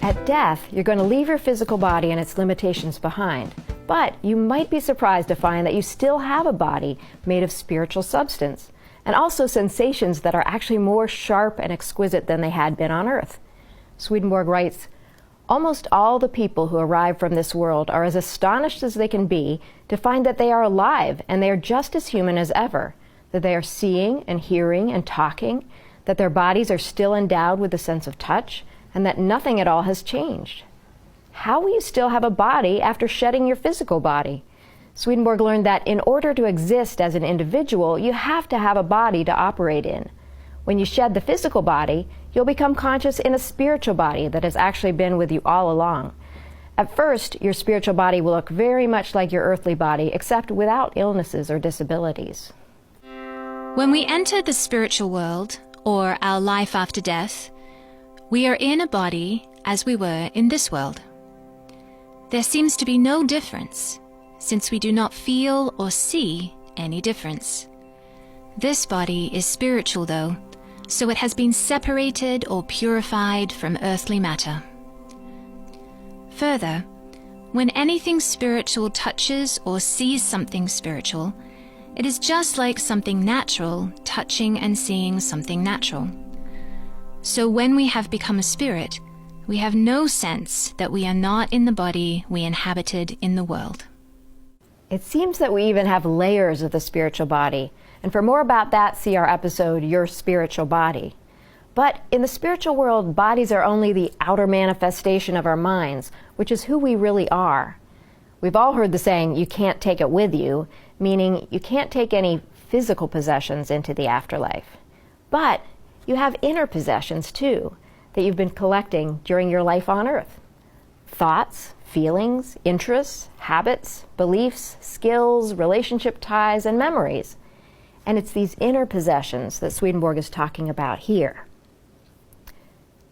At death, you're going to leave your physical body and its limitations behind, but you might be surprised to find that you still have a body made of spiritual substance, and also sensations that are actually more sharp and exquisite than they had been on earth. Swedenborg writes, "Almost all the people who arrive from this world are as astonished as they can be to find that they are alive and they are just as human as ever, that they are seeing and hearing and talking, that their bodies are still endowed with the sense of touch, and that nothing at all has changed. How will you still have a body after shedding your physical body?" Swedenborg learned that in order to exist as an individual, you have to have a body to operate in. When you shed the physical body, you'll become conscious in a spiritual body that has actually been with you all along. At first, your spiritual body will look very much like your earthly body, except without illnesses or disabilities. When we enter the spiritual world, or our life after death, we are in a body as we were in this world. There seems to be no difference, since we do not feel or see any difference. This body is spiritual though, so it has been separated or purified from earthly matter. Further, when anything spiritual touches or sees something spiritual, it is just like something natural touching and seeing something natural. So when we have become a spirit, we have no sense that we are not in the body we inhabited in the world. It seems that we even have layers of the spiritual body, and for more about that, see our episode, Your Spiritual Body. But in the spiritual world, bodies are only the outer manifestation of our minds, which is who we really are. We've all heard the saying, "you can't take it with you," meaning you can't take any physical possessions into the afterlife. But you have inner possessions too, that you've been collecting during your life on earth. Thoughts, feelings, interests, habits, beliefs, skills, relationship ties, and memories. And it's these inner possessions that Swedenborg is talking about here.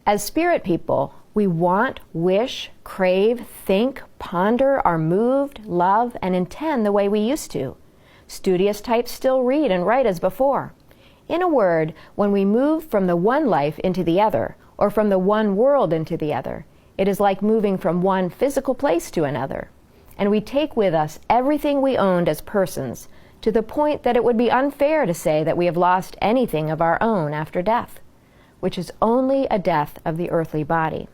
As spirit people, we want, wish, crave, think, ponder, are moved, love, and intend the way we used to. Studious types still read and write as before. In a word, when we move from the one life into the other, or from the one world into the other, it is like moving from one physical place to another. And we take with us everything we owned as persons, to the point that it would be unfair to say that we have lost anything of our own after death, which is only a death of the earthly body.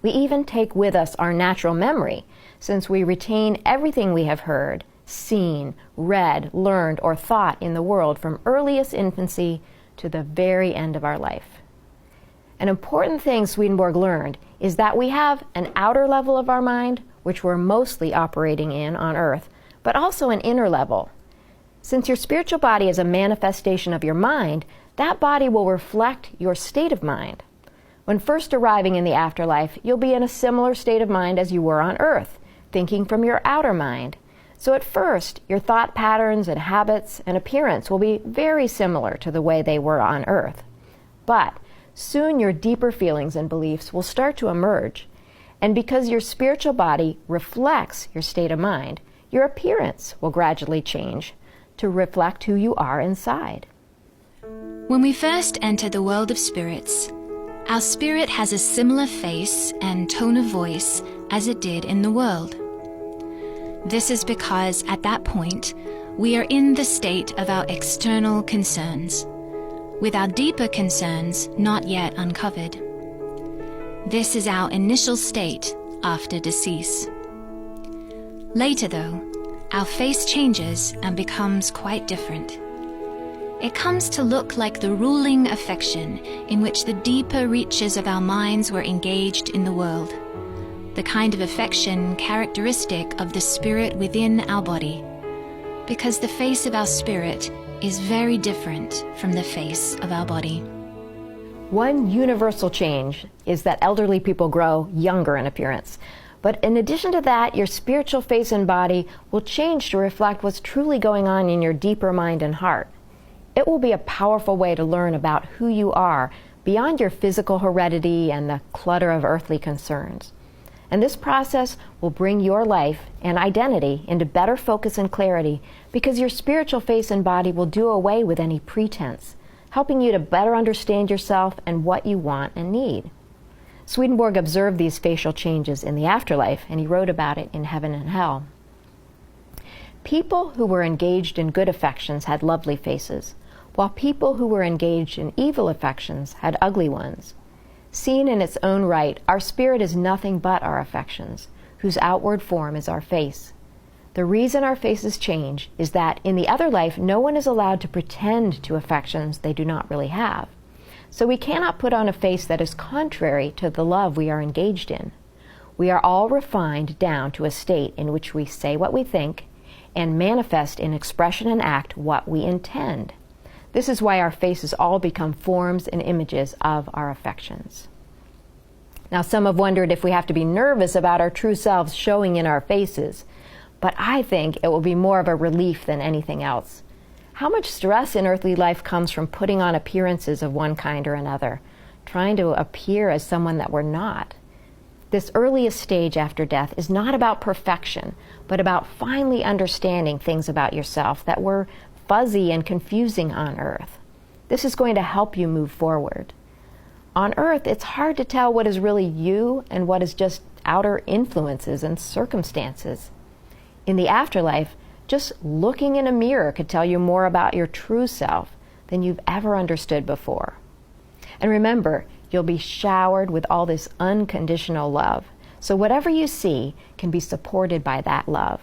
We even take with us our natural memory, since we retain everything we have heard, seen, read, learned, or thought in the world from earliest infancy to the very end of our life. An important thing Swedenborg learned is that we have an outer level of our mind, which we're mostly operating in on earth, but also an inner level. Since your spiritual body is a manifestation of your mind, that body will reflect your state of mind. When first arriving in the afterlife, you'll be in a similar state of mind as you were on earth, thinking from your outer mind. So at first, your thought patterns and habits and appearance will be very similar to the way they were on earth. But soon your deeper feelings and beliefs will start to emerge. And because your spiritual body reflects your state of mind, your appearance will gradually change to reflect who you are inside. When we first enter the world of spirits, our spirit has a similar face and tone of voice as it did in the world. This is because at that point, we are in the state of our external concerns, with our deeper concerns not yet uncovered. This is our initial state after decease. Later though, our face changes and becomes quite different. It comes to look like the ruling affection in which the deeper reaches of our minds were engaged in the world, the kind of affection characteristic of the spirit within our body, because the face of our spirit is very different from the face of our body. One universal change is that elderly people grow younger in appearance. But in addition to that, your spiritual face and body will change to reflect what's truly going on in your deeper mind and heart. It will be a powerful way to learn about who you are beyond your physical heredity and the clutter of earthly concerns. And this process will bring your life and identity into better focus and clarity, because your spiritual face and body will do away with any pretense, helping you to better understand yourself and what you want and need. Swedenborg observed these facial changes in the afterlife, and he wrote about it in Heaven and Hell. People who were engaged in good affections had lovely faces, while people who were engaged in evil affections had ugly ones. Seen in its own right, our spirit is nothing but our affections, whose outward form is our face. The reason our faces change is that in the other life, no one is allowed to pretend to affections they do not really have. So we cannot put on a face that is contrary to the love we are engaged in. We are all refined down to a state in which we say what we think and manifest in expression and act what we intend. This is why our faces all become forms and images of our affections. Now, some have wondered if we have to be nervous about our true selves showing in our faces, but I think it will be more of a relief than anything else. How much stress in earthly life comes from putting on appearances of one kind or another, trying to appear as someone that we're not? This earliest stage after death is not about perfection, but about finally understanding things about yourself that were fuzzy and confusing on earth. This is going to help you move forward. On earth, it's hard to tell what is really you and what is just outer influences and circumstances. In the afterlife, just looking in a mirror could tell you more about your true self than you've ever understood before. And remember, you'll be showered with all this unconditional love. So whatever you see can be supported by that love.